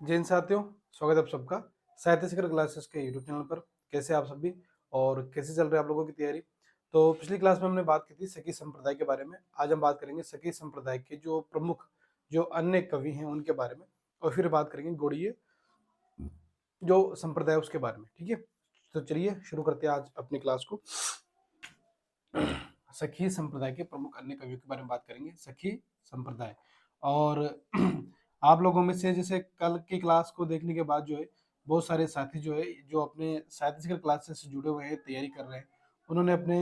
जय हिंद साथियों, स्वागत है आप सबका साहित्य शिखर क्लासेस के यूट्यूब चैनल पर। कैसे आप सभी और कैसे चल रही है आप लोगों की तैयारी। तो पिछली क्लास में हमने बात की थी सखी संप्रदाय के बारे में। आज हम बात करेंगे सखी संप्रदाय के जो प्रमुख जो अन्य कवि हैं उनके बारे में, और फिर बात करेंगे गौड़ीय जो संप्रदाय उसके बारे में। ठीक है, तो चलिए शुरू करते हैं आज अपनी क्लास को। सखी संप्रदाय के प्रमुख अन्य कवियों के बारे में बात करेंगे। सखी संप्रदाय और आप लोगों में से जैसे कल की क्लास को देखने के बाद जो है बहुत सारे साथी जो है जो अपने साहित्य शिखर क्लासेस से जुड़े हुए हैं, तैयारी कर रहे हैं, उन्होंने अपने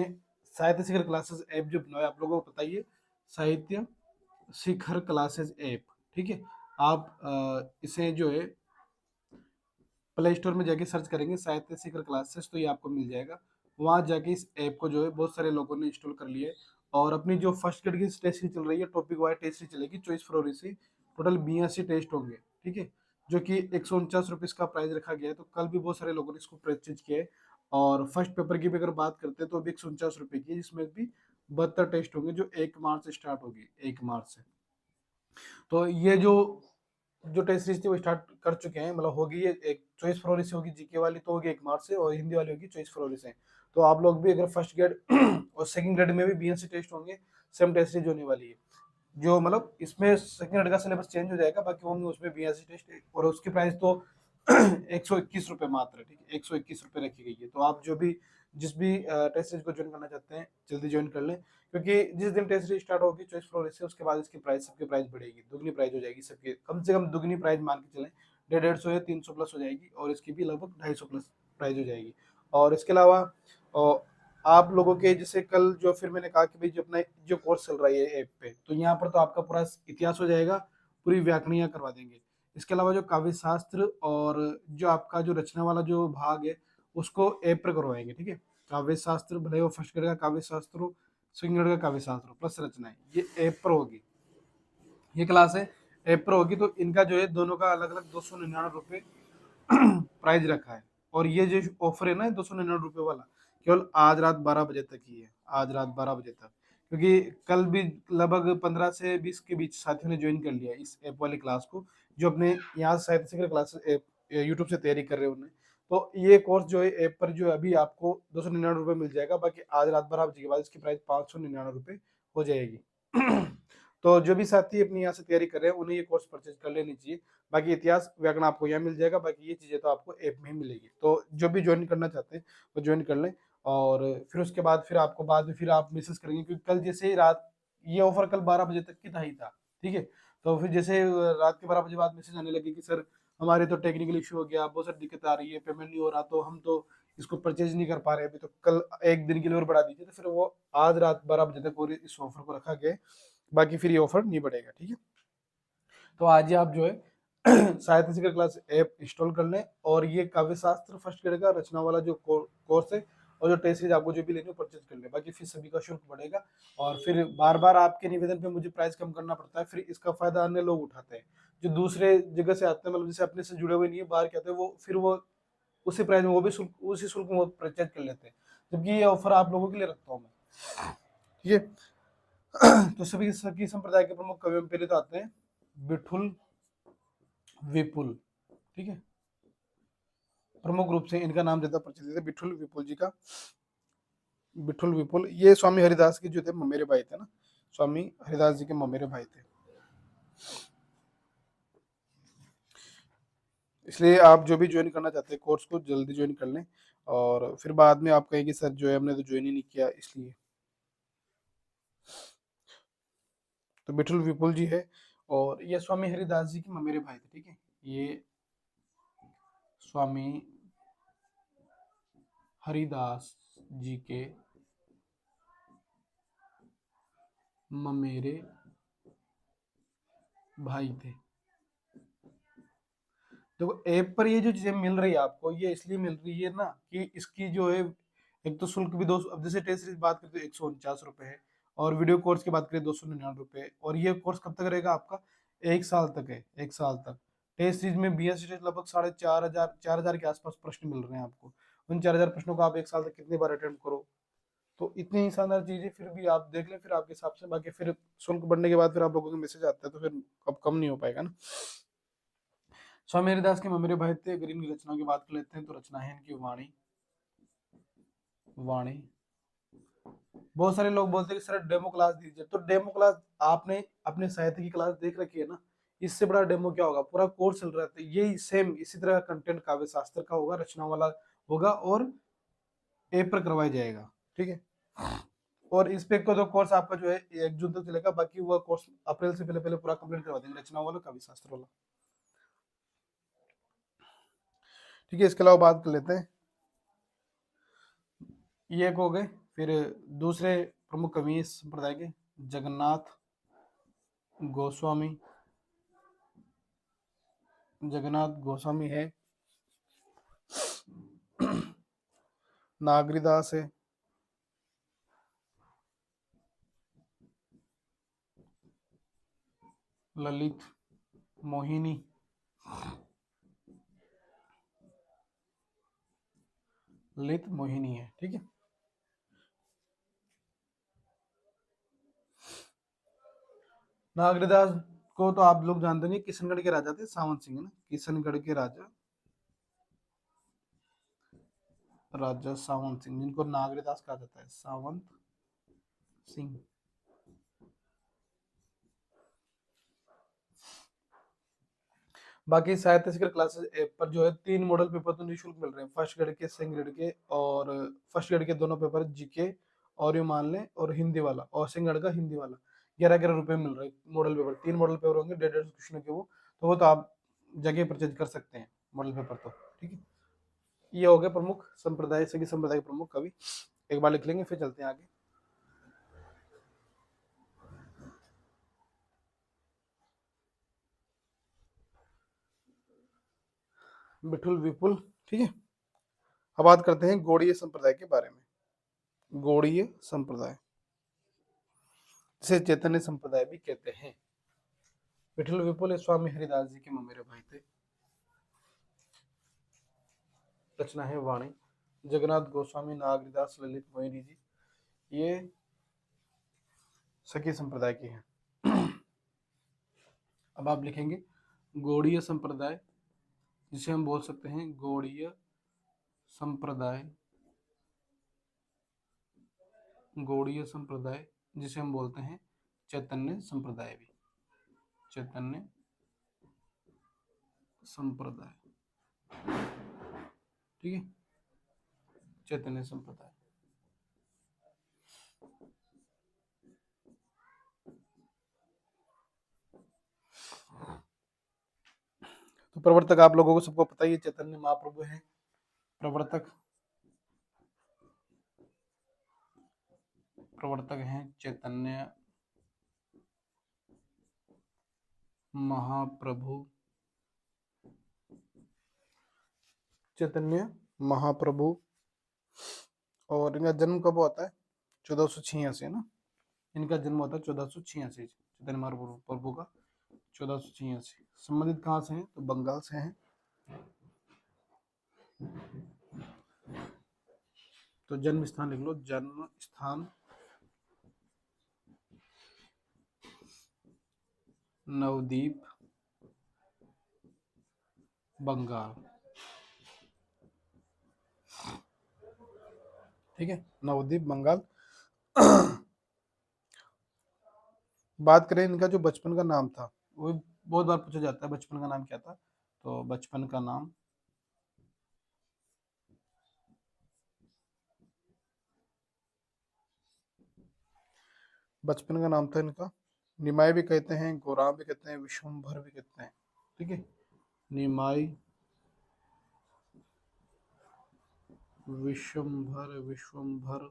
साहित्य शिखर क्लासेस ऐप जो बनाया आप लोगों को बताइए, साहित्य शिखर क्लासेस ऐप। ठीक है, आप इसे जो है प्ले स्टोर में जाके सर्च करेंगे साहित्य शिखर क्लासेस, तो ये आपको मिल जाएगा। वहां जाके इस ऐप को जो है बहुत सारे लोगों ने इंस्टॉल कर लिया है। और अपनी जो फर्स्ट ग्रेड की टेस्ट सीरीज चल रही है, टॉपिक वाइज टेस्ट सीरीज चलेगी 24 फरवरी से। टोटल 82 टेस्ट होंगे। ठीक है, जो कि 149 रुपीज का प्राइस रखा गया है। तो कल भी बहुत सारे लोगों ने इसको परचेज किया है। और फर्स्ट पेपर की भी अगर बात करते हैं तो अभी 149 रुपये की है, जिसमें भी 72 टेस्ट होंगे, जो 1 मार्च से स्टार्ट होगी, 1 मार्च से। तो ये जो जो टेस्ट सीरीज थी वो स्टार्ट कर चुके हैं, मतलब होगी ये एक 24 फरवरी से होगी। जीके वाली तो होगी 1 मार्च से, और हिंदी वाली होगी 24 फरवरी से। तो आप लोग भी अगर फर्स्ट ग्रेड और सेकंड ग्रेड में भी बीएससी टेस्ट होंगे, सेम टेस्ट सीरीज होने वाली है। जो मतलब इसमें सेकंड ग्रेड का सिलेबस चेंज हो जाएगा, बाकी होंगे उसमें बीएससी टेस्ट, और उसकी प्राइस तो 121 रुपये मात्र है। ठीक है, 121 रुपये रखी गई है। तो आप जो भी जिस भी टेस्ट सीरीज को ज्वाइन करना चाहते हैं जल्दी ज्वाइन कर लें, क्योंकि जिस दिन टेस्ट सीरीज स्टार्ट होगी 24 फरवरी से, उसके बाद इसकी प्राइस, सबकी प्राइस बढ़ेगी, दुगनी प्राइस हो जाएगी सबके, कम से कम दुगनी प्राइस मान के चलें। 150 या 300 प्लस हो जाएगी, और इसकी भी लगभग 250 प्लस प्राइस हो जाएगी। और इसके अलावा आप लोगों के जैसे कल जो फिर मैंने कहा कि भाई जो अपना जो कोर्स चल रहा है ऐप पे, तो यहाँ पर तो आपका पूरा इतिहास हो जाएगा, पूरी व्याकरणियाँ करवा देंगे। इसके अलावा जो काव्य शास्त्र और जो आपका जो रचना वाला जो भाग है उसको ऐप पर करवाएंगे। ठीक है, काव्य शास्त्र भले वो फर्स्ट ग्रेड का काव्य शास्त्र हो, सेकंड ग्रेड का काव्य शास्त्र हो, प्लस रचनाएं, ये ऐप पर होगी। ये क्लास है ऐप पर होगी। तो इनका जो है दोनों का अलग अलग 299 रुपये प्राइस रखा है। और ये जो ऑफर है ना 299 रुपये वाला, केवल आज रात 12 बजे तक ही है, आज रात 12 बजे तक। क्योंकि कल भी लगभग 15 से 20 के बीच साथियों ने ज्वाइन कर लिया इस ऐप वाली क्लास को, जो अपने यहाँ साहित्य शिखर क्लासेस यूट्यूब से तैयारी कर रहे हैं उन्हें। तो ये कोर्स जो है ऐप पर जो है अभी आपको 299 रुपये मिल जाएगा, बाकी आज रात 12 बजे के बाद इसकी प्राइस 599 रुपये हो जाएगी। तो जो भी साथी अपनी यहाँ से तैयारी कर रहे हैं उन्हें ये कोर्स परचेज कर लेनी चाहिए। बाकी इतिहास व्याकरण आपको यहाँ मिल जाएगा, बाकी ये चीजें तो आपको ऐप में ही मिलेगी। तो जो भी ज्वाइन करना चाहते हैं वो ज्वाइन कर लें। और फिर उसके बाद फिर आपको बाद में फिर आप मैसेज करेंगे, क्योंकि कल जैसे ही रात, ये ऑफर कल 12 बजे तक की था ही था। ठीक है, तो फिर जैसे रात के 12 बजे बाद मैसेज आने लगे कि सर हमारे तो टेक्निकल इशू हो गया, बहुत सारी दिक्कत आ रही है, पेमेंट नहीं हो रहा, तो हम तो इसको परचेज नहीं कर पा रहे अभी, तो कल एक दिन के लिए और बढ़ा दीजिए। तो फिर वो आज रात 12 बजे तक पूरी इस ऑफर को रखा गया है, बाकी फिर ये ऑफर नहीं बढ़ेगा। ठीक है, तो आज ही आप जो है साहित्य शिखर क्लास ऐप इंस्टॉल कर लें, और ये काव्य शास्त्र फर्स्ट ग्रेड का रचना वाला जो कोर्स है, और जो टेस्ट सीरीज आपको जो भी लेनी है परचेज कर ले, बाकी फिर सभी का शुल्क बढ़ेगा। और फिर बार बार आपके निवेदन पे मुझे प्राइस कम करना पड़ता है, फिर इसका फायदा अन्य लोग उठाते हैं जो दूसरे जगह से आते हैं, मतलब जैसे अपने से जुड़े हुए नहीं है, बाहर के आते हैं, वो फिर वो उसी प्राइस में वो भी शुल्क, उसी शुल्क में वो परचेज कर लेते हैं, जबकि ये ऑफर आप लोगों के लिए रखता हूँ मैं। ठीक है, तो सभी सखी संप्रदाय के प्रमुख कवियों में पहले तो आते हैं विठुल विपुल। ठीक है, प्रमुख रूप से इनका नाम ज्यादा प्रचलित है, विठुल विपुल जी का। विठुल विपुल ये स्वामी हरिदास के जो थे ममेरे भाई थे ना, स्वामी हरिदास जी के ममेरे भाई थे। इसलिए आप जो भी ज्वाइन करना चाहते हैं कोर्स को जल्दी ज्वाइन कर लें, और फिर बाद में आप कहेंगे सर जो है हमने तो ज्वाइन ही नहीं किया इसलिए। तो विठुल विपुल जी है, और ये स्वामी हरिदास जी के ममेरे भाई थे। ठीक है, ये स्वामी हरिदास जी के ममेरे भाई थे। देखो ऐप पर ये जो चीजें मिल रही है आपको, ये इसलिए मिल रही है ना कि इसकी जो है एक तो शुल्क भी दो, अब जैसे टेस्ट सीरीज बात करें तो 149 रुपये है, और वीडियो कोर्स की बात करें 299 रुपये। और ये कोर्स कब तक रहेगा आपका, 1 साल तक है, 1 साल तक। टेस्ट सीरीज में बीएससी टेस्ट लगभग 4,500 4,000 के आसपास प्रश्न मिल रहे हैं आपको। उन 4,000 प्रश्नों को आप 1 साल तक कितनी बार अटेम्प्ट करो, तो इतनी ही शानदार चीजें फिर भी आप देख लें फिर आपके हिसाब से। बाकी फिर शुल्क बढ़ने के बाद फिर आप लोगों को मैसेज आता है, तो फिर अब कम नहीं हो पाएगा ना। स्वामी हरिदास के ममेरे भाई थे। अगर इनकी रचनाओं की बात कर लेते हैं तो रचना है इनकी वाणी। वाणी। बहुत सारे लोग बोलते हैं कि सर डेमो क्लास दीजिए, तो डेमो क्लास आपने अपने साहित्य की क्लास देख रखी है ना, इससे बड़ा डेमो क्या होगा, पूरा कोर्स चल रहा है। यही सेम इसी तरह कंटेंट काव्य शास्त्र का होगा, रचना वाला होगा और पेपर करवाया जाएगा, ठीक है। और इस पे को तो कोर्स आपका जो है 1 जून तक चलेगा, बाकी वो कोर्स अप्रैल से पहले पहले पूरा कंप्लीट करवा देंगे, रचना वाला काव्य शास्त्र वाला, ठीक है। इसके अलावा बात कर लेते हैं, ये एक हो गए। फिर दूसरे प्रमुख कवि इस संप्रदाय के जगन्नाथ गोस्वामी। जगन्नाथ गोस्वामी है। नागरीदास है। ललित मोहिनी। ललित मोहिनी है, ठीक है। नागरीदास को तो आप लोग जानते होंगे, किशनगढ़ के राजा थे, सावंत सिंह है ना, किशनगढ़ के राजा, राजा सावंत सिंह, जिनको नागरीदास कहा जाता है, सावंत सिंह। बाकी साहित्य शिखर क्लासेस पर जो है 3 मॉडल पेपर तो निःशुल्क मिल रहे हैं, फर्स्ट ग्रेड के, सेकंड ग्रेड के, और फर्स्ट ग्रेड के दोनों पेपर जीके और ये मान लें, और हिंदी वाला, और सेकंड ग्रेड का हिंदी वाला 11-11 रुपए मिल रहे हैं मॉडल पेपर। 3 मॉडल पेपर होंगे, 150 क्वेश्चन के वो, तो आप जगह परचेज कर सकते हैं मॉडल पेपर, तो ठीक है। ये हो गए प्रमुख संप्रदाय, सभी संप्रदाय के प्रमुख कवि, एक बार लिख लेंगे फिर चलते हैं आगे। विठुल विपुल, ठीक है। अब बात करते हैं गौड़ीय संप्रदाय के बारे में। गौड़ीय संप्रदाय जिसे चैतन्य संप्रदाय भी कहते हैं। विठल विपुल स्वामी हरिदास जी के ममेरे भाई थे। रचना है वाणी। जगन्नाथ गोस्वामी, नागरीदास, ललित मोहिनी जी, ये सखी संप्रदाय के हैं। अब आप लिखेंगे गौड़ीय संप्रदाय, जिसे हम बोल सकते हैं गौड़ीय संप्रदाय। गौड़ीय संप्रदाय जिसे हम बोलते हैं चैतन्य संप्रदाय भी, चैतन्य संप्रदाय, ठीक है, चैतन्य संप्रदाय। तो प्रवर्तक आप लोगों को सबको पता ही है, चैतन्य महाप्रभु है प्रवर्तक। प्रवर्तक हैं चैतन्य महाप्रभु। चैतन्य महाप्रभु। और इनका जन्म कब होता है, 1486 है ना, इनका जन्म होता है 1486, चैतन्य महाप्रभु प्रभु का 1486। संबंधित कहाँ से हैं, तो बंगाल से हैं। तो जन्म स्थान लिख लो, जन्म स्थान नवदीप बंगाल, ठीक है, नवदीप बंगाल। बात करें इनका जो बचपन का नाम था, वो बहुत बार पूछा जाता है, बचपन का नाम क्या था, तो बचपन का नाम था इनका, निमाई भी कहते हैं, गोराम भी कहते हैं, विश्वम्भर भी कहते हैं, ठीक है। निमाई, विश्वम्भर, विश्वम्भर,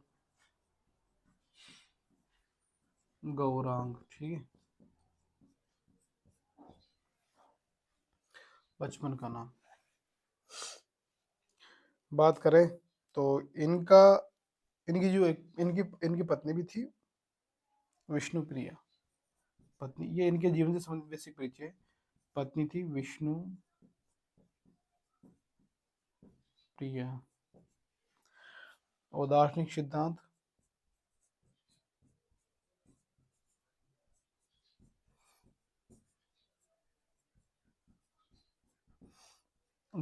गौरांग, ठीक है, बचपन का नाम। बात करें तो इनका, इनकी जो इनकी इनकी पत्नी भी थी विष्णु प्रिया। पत्नी, ये इनके जीवन से संबंधित बेसिक परिचय। पत्नी थी विष्णु प्रिया। और दार्शनिक सिद्धांत,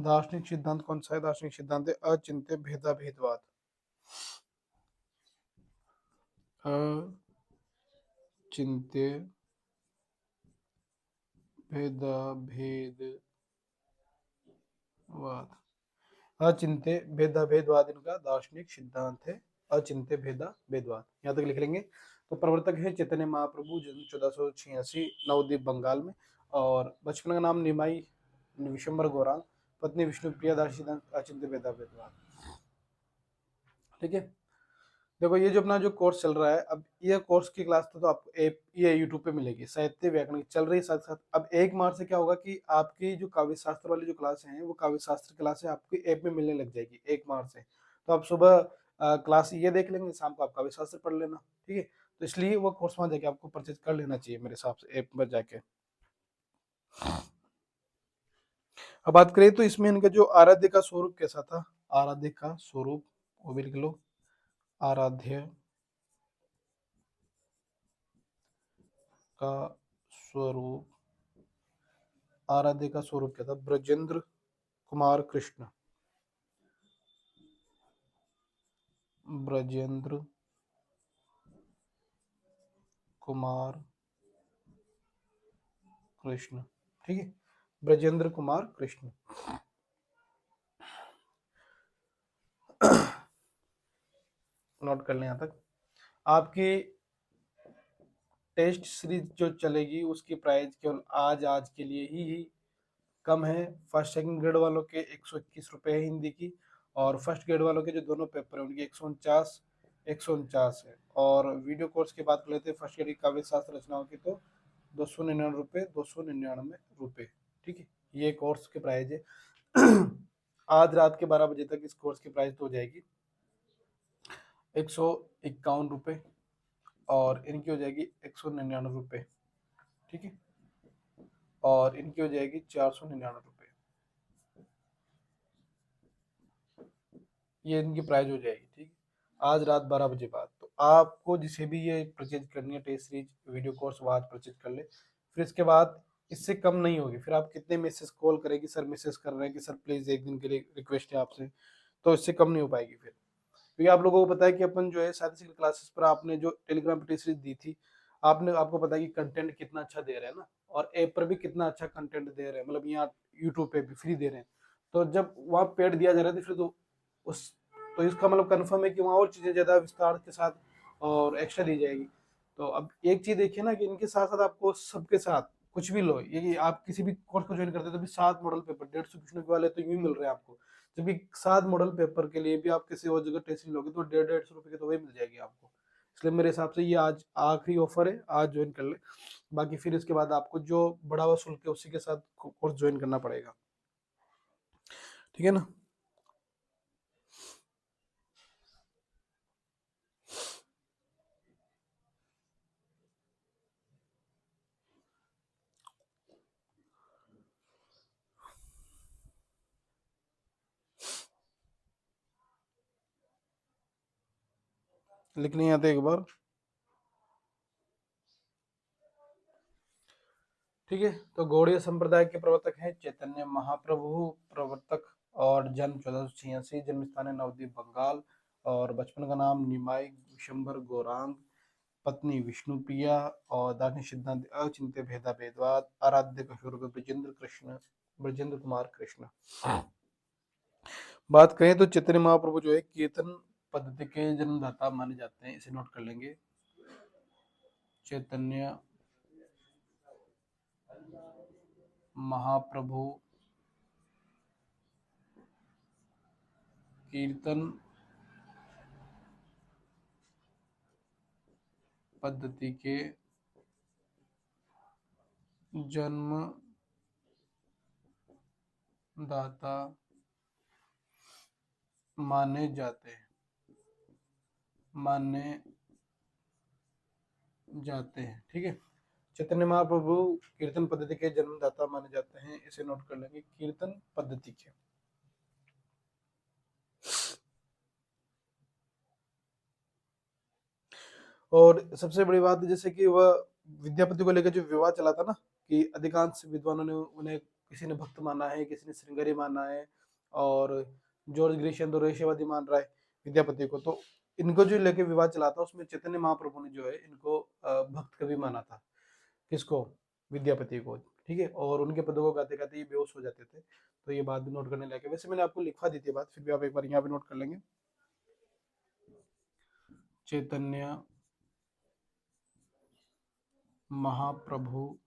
दार्शनिक सिद्धांत कौन सा है? दार्शनिक सिद्धांत है अचिंत्य भेदाभेदवाद। अचिंत्य भेदाभेदवाद। अचिंत्य भेदाभेदवाद इनका दार्शनिक सिद्धांत है। अचिंत्य भेदाभेदवाद यहाँ तक लिख लेंगे। तो प्रवर्तक है चैतन्य महाप्रभु, जन्म 1486 नवद्वीप बंगाल में, और बचपन का नाम निमाई विशंबर गौरांग, पत्नी विष्णुप्रिया, दार्शनिक सिद्धांत अचिंत्य भेदाभेदवाद। ठीक है, देखो ये जो अपना जो कोर्स चल रहा है, अब ये कोर्स की क्लास तो आपको ये यूट्यूब पे मिलेगी, साहित्य व्याकरण की चल रही है साथ साथ। अब 1 मार्च से क्या होगा कि आपकी जो काव्य शास्त्र वाली जो क्लास है, वो काव्य शास्त्र क्लास है आपकी ऐप में मिलने लग जाएगी 1 मार्च से। तो आप सुबह क्लास ये देख लेंगे, शाम को आप काव्य शास्त्र पढ़ लेना। ठीक है, तो इसलिए वो कोर्स वहां जाके आपको परचेज कर लेना चाहिए मेरे हिसाब से, ऐप पर जाके। अब बात करें तो इसमें इनका जो आराध्य का स्वरूप कैसा था, आराध्य का स्वरूप वो भी लिख लो। आराध्य का स्वरूप, आराध्य का स्वरूप क्या था? ब्रजेंद्र कुमार कृष्ण, ब्रजेंद्र कुमार कृष्ण। ठीक है, ब्रजेंद्र कुमार कृष्ण। नोट कर लें यहाँ तक। आपकी टेस्ट सीरीज जो चलेगी उसकी प्राइस केवल आज के लिए ही कम है। फर्स्ट सेकंड ग्रेड वालों के 121 रुपये है हिंदी की, और फर्स्ट ग्रेड वालों के जो दोनों पेपर है उनकी 149 है। और वीडियो कोर्स की बात कर लेते हैं फर्स्ट ग्रेड की काव्य शास्त्र रचनाओं की, तो 299 रुपये। ठीक है, ये कोर्स के प्राइस है। आज रात के 12 बजे तक इस कोर्स की प्राइस तो हो जाएगी 151 रुपये, और इनकी हो जाएगी 199 रुपये। ठीक है, और इनकी हो जाएगी 499 रुपये। ये इनकी प्राइस हो जाएगी। ठीक है, आज रात 12 बजे बाद। तो आपको जिसे भी ये परचेज करनी है टेस्ट सीरीज वीडियो कोर्स, वो आज परचेज कर ले। फिर इसके बाद इससे कम नहीं होगी। फिर आप कितने मैसेज कॉल करेगी, सर मैसेज कर रहे हैं कि सर प्लीज एक दिन के लिए रिक्वेस्ट है आपसे, तो इससे कम नहीं हो पाएगी फिर। क्योंकि आप लोगों को पता है कि अपन जो है साइंटिफिक क्लासेस पर आपने जो टेलीग्राम पर टेस्ट सीरीज दी थी, आपने आपको पता है कि कंटेंट कितना अच्छा दे रहे हैं ना, और ऐप पर भी कितना अच्छा कंटेंट दे रहे हैं, मतलब यहाँ यूट्यूब पे भी फ्री दे रहे हैं। तो जब वहाँ पेड दिया जा रहा था फिर तो उस तो इसका मतलब कंफर्म है कि वहाँ और चीजें ज्यादा विस्तार के साथ और एक्स्ट्रा दी जाएगी। तो अब एक चीज देखिए ना कि इनके साथ साथ आपको सबके साथ कुछ भी लो, ये कि आप किसी भी कोर्स को ज्वाइन करते हैं तो भी 7 मॉडल पेपर 150 क्वेश्चन वाले तो यूं ही मिल रहे हैं आपको। जबकि 7 मॉडल पेपर के लिए भी आप किसी और जगह टेस्ट लोगे तो 150 150 रुपए की तो वही मिल जाएगी आपको। इसलिए मेरे हिसाब से ये आज आखिरी ऑफर है, आज ज्वाइन कर ले। बाकी फिर इसके बाद आपको जो बढ़ा हुआ शुल्क है उसी के साथ कोर्स ज्वाइन करना पड़ेगा। ठीक है ना। लिख नहीं आते एक बार। ठीक है, तो गौड़ीय संप्रदाय के प्रवर्तक हैं चैतन्य महाप्रभु, प्रवर्तक, और जन्म 1486, जन्म स्थान है नवद्वीप बंगाल, और बचपन का नाम निमाई विशंबर गौरांग, पत्नी विष्णुप्रिया, और दार्शनिक सिद्धांत अचिंत्य भेदा भेदवाद, आराध्य का स्वरूप ब्रजेंद्र कुमार कृष्ण। बात करें तो चैतन्य महाप्रभु जो है कीर्तन पद्धति के जन्मदाता माने जाते हैं, इसे नोट कर लेंगे। चैतन्य महाप्रभु कीर्तन पद्धति के जन्मदाता माने जाते हैं, माने जाते हैं। ठीक है, चैतन्य महाप्रभु कीर्तन पद्धति के जन्मदाता माने जाते हैं, इसे नोट कर लेंगे, कीर्तन पद्धति के। और सबसे बड़ी बात जैसे कि वह विद्यापति को लेकर जो विवाद चला था ना, कि अधिकांश विद्वानों ने उन्हें किसी ने भक्त माना है, किसी ने श्रृंगारी माना है, और जॉर्ज ग्रिशेन तो रेशेवादी मान रहा है विद्यापति को। तो इनको जो लेके विवाद चला था उसमें चैतन्य महाप्रभु ने जो है इनको भक्त कवि माना था। किसको? विद्यापति को। ठीक है, और उनके पदों को गाते गाते ये बेहोश हो जाते थे। तो ये बात भी नोट करने लायक है। वैसे मैंने आपको लिखवा दी थी बात, फिर भी आप एक बार यहाँ पे नोट कर लेंगे। चैतन्य महाप्रभु,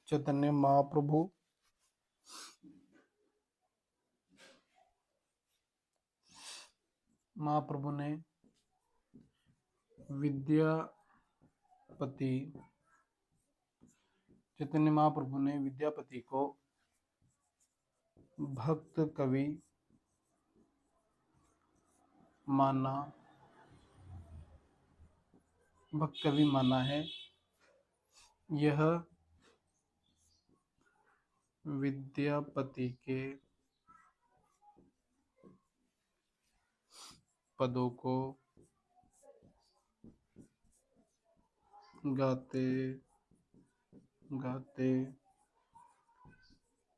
चैतन्य महाप्रभु महाप्रभु ने विद्यापति, चैतन्य महाप्रभु ने विद्यापति को भक्त कवि माना, भक्त कवि माना है। यह विद्यापति के पदों को गाते गाते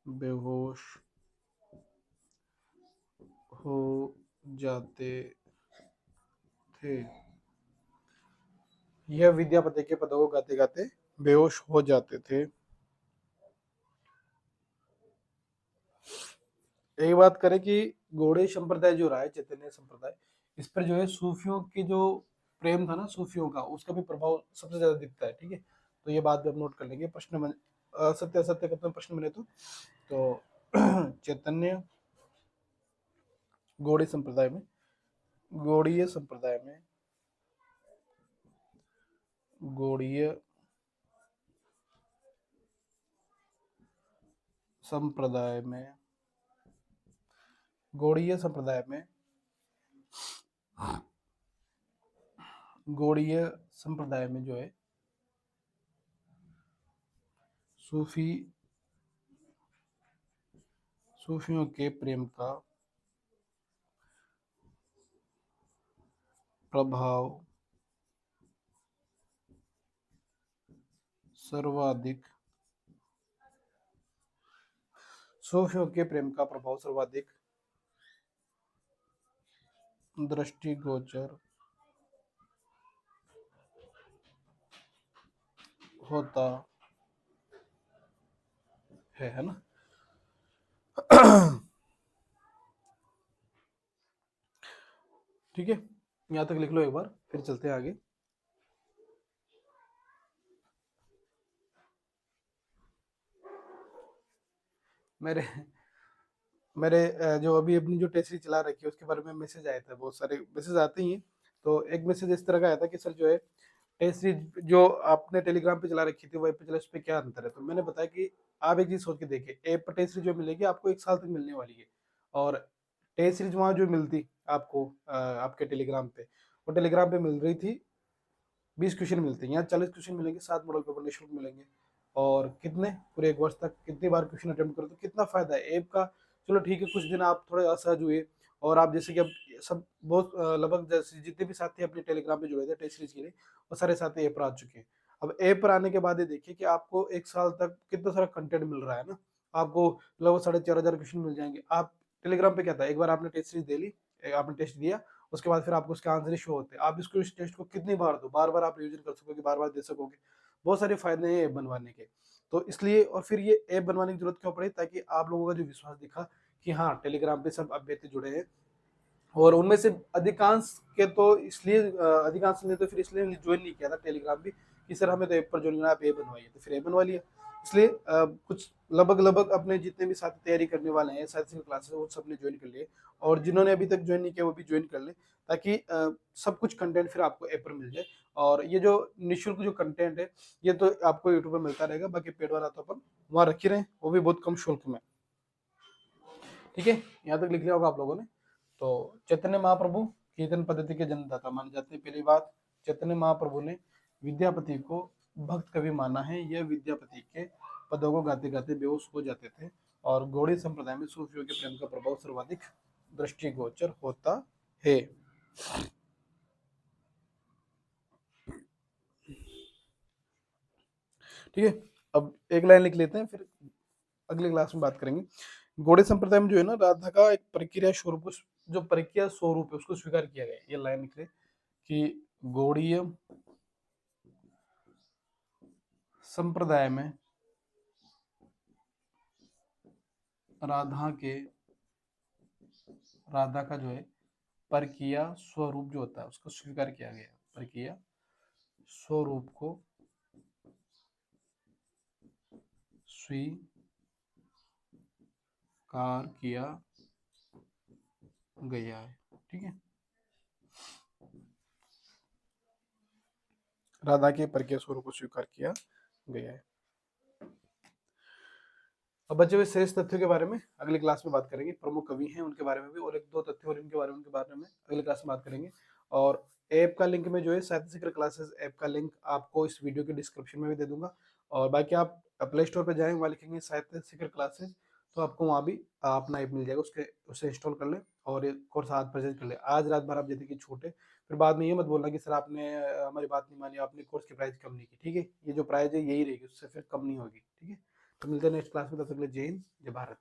बेहोश हो जाते थे। यह विद्यापति के पदों को गाते गाते बेहोश हो जाते थे। एक बात करें कि गौड़ीय संप्रदाय जो रहा है, चैतन्य संप्रदाय, इस पर जो है सूफियों की जो प्रेम था ना सूफियों का, उसका भी प्रभाव सबसे ज्यादा दिखता है। ठीक है, तो ये बात भी हम नोट कर लेंगे। प्रश्न में सत्य असत्य करते हैं प्रश्न बने तो चैतन्य गौड़ीय संप्रदाय में, गौड़ीय संप्रदाय में, गौड़ीय संप्रदाय में, गौड़ीय संप्रदाय में, गौड़ीय संप्रदाय में जो है सूफियों के प्रेम का प्रभाव सर्वाधिक, सूफियों के प्रेम का प्रभाव सर्वाधिक दृष्टिगोचर होता है ना। ठीक है, यहाँ तक लिख लो एक बार, फिर चलते हैं आगे। मेरे मेरे जो अभी अपनी जो टेस्ट सीरीज चला रखी है उसके बारे में मैसेज आया था, बहुत सारे मैसेज आते ही हैं। तो एक मैसेज इस तरह का आया था कि सर जो है टेस्ट सीरीज जो आपने टेलीग्राम पे चला रखी थी वेब पे चला, उस पर क्या अंतर है। तो मैंने बताया कि आप एक चीज सोच के देखिए, ऐप पर टेस्ट सीरीज जो मिलेगी आपको 1 साल तक मिलने वाली है, और टेस्ट सीरीज वहाँ जो मिलती आपको आपके टेलीग्राम पे, वो टेलीग्राम पे मिल रही थी 20 क्वेश्चन मिलते हैं, यहाँ 40 क्वेश्चन मिलेंगे, 7 मॉडल पेपर निःशुल्क मिलेंगे। और कितने पूरे 1 वर्ष तक कितनी बार क्वेश्चन अटेम्प्ट करो तो कितना फायदा है ऐप का। चलो ठीक है, कुछ दिन आप थोड़े असहज हुए, और आप जैसे कि अब सब बहुत लगभग जैसे जितने भी साथी अपने टेलीग्राम पे जुड़े थे टेस्ट सीरीज के लिए, वो सारे साथी ऐप पर आ चुके हैं। अब ऐप पर आने के बाद ये देखिए कि आपको 1 साल तक कितना सारा कंटेंट मिल रहा है ना। आपको लगभग 4500 क्वेश्चन मिल जाएंगे। आप टेलीग्राम पे क्या था, एक बार आपने टेस्ट सीरीज दे ली, आपने टेस्ट दिया, उसके बाद फिर आपको उसके आंसर शो होते हैं। आप इसको इस टेस्ट को कितनी बार दो, बार बार आप रिवीजन कर सकोगे, बार बार दे सकोगे। बहुत सारे फायदे हैं ऐप बनवाने के। तो इसलिए, और फिर ये ऐप बनवाने की जरूरत क्यों पड़ी, ताकि आप लोगों का जो विश्वास दिखा कि हाँ टेलीग्राम पे सब अभ्यर्थी जुड़े हैं। और उनमें से अधिकांश के तो इसलिए अधिकांश ने तो फिर इसलिए ज्वाइन नहीं किया था टेलीग्राम भी, कि सर हमें तो ऐप पर ज्वाइन करना, आप ऐप बनवाइए, तो फिर ऐप बनवा लिया। इसलिए कुछ लगभग लगभग अपने जितने भी साथी तैयारी करने वाले हैं साइंस की क्लासेस, वो सब ने ज्वाइन कर लिए, और जिन्होंने अभी तक ज्वाइन नहीं किया वो भी ज्वाइन कर ले, ताकि सब कुछ कंटेंट फिर आपको ऐप पर मिल जाए। और ये जो निःशुल्क जो कंटेंट है ये तो आपको यूट्यूब पर मिलता रहेगा, बाकी पेड वाला तो अपन वहाँ रख ही रहे हैं, वो भी बहुत कम शुल्क में। ठीक है, यहाँ तक लिख लिया होगा आप लोगों ने। तो चैतन्य महाप्रभु कीर्तन पद्धति के जन्मदाता माने जाते हैं। पहली बात, चैतन्य महाप्रभु ने विद्यापति को भक्त कवि माना है। यह विद्यापति के पदों को गाते गाते बेहोश हो जाते थे। और गौड़ी संप्रदाय में सूफियों के प्रेम का प्रभाव सर्वाधिक दृष्टिगोचर होता है। ठीक है, अब एक लाइन लिख लेते हैं, फिर अगली क्लास में बात करेंगे। गौड़ीय संप्रदाय में जो है ना, राधा का एक प्रक्रिया स्वरूप, जो प्रक्रिया स्वरूप है उसको स्वीकार किया गया है। ये लाइन लिख ले कि गौड़ीय संप्रदाय में राधा का जो है परकीय स्वरूप जो होता है उसको स्वीकार किया गया। परकीय स्वरूप को स्वीकार किया गया है। ठीक है, राधा के परकीय स्वरूप को स्वीकार किया गया है। अब बचे हुए शेष तथ्यों के बारे में अगली क्लास में बात करेंगे। प्रमुख कवि हैं उनके बारे में भी, और एक दो तथ्य और इनके बारे में, अगली क्लास में बात करेंगे। और ऐप का लिंक में जो है साहित्य सीकर क्लासेस ऐप का लिंक आपको इस वीडियो के डिस्क्रिप्शन में भी दे दूंगा। और बाकी आप प्ले स्टोर पर जाएं, वहाँ लिखेंगे साहित्य सीकर क्लासेस, तो आपको वहाँ भी अपना ऐप मिल जाएगा, उसे इंस्टॉल कर लें और ये कोर्स आज परचेज कर लें। आज रात भर आप जैसे कि छूटे, फिर बाद में ये मत बोलना कि सर आपने हमारी बात नहीं मानी, आपने कोर्स की प्राइस कम नहीं की। ठीक है, ये जो प्राइस है यही रहेगी, उससे फिर कम नहीं होगी। ठीक है, तो मिलते हैं नेक्स्ट क्लास में, तब तक के लिए जय हिंद, जय भारत।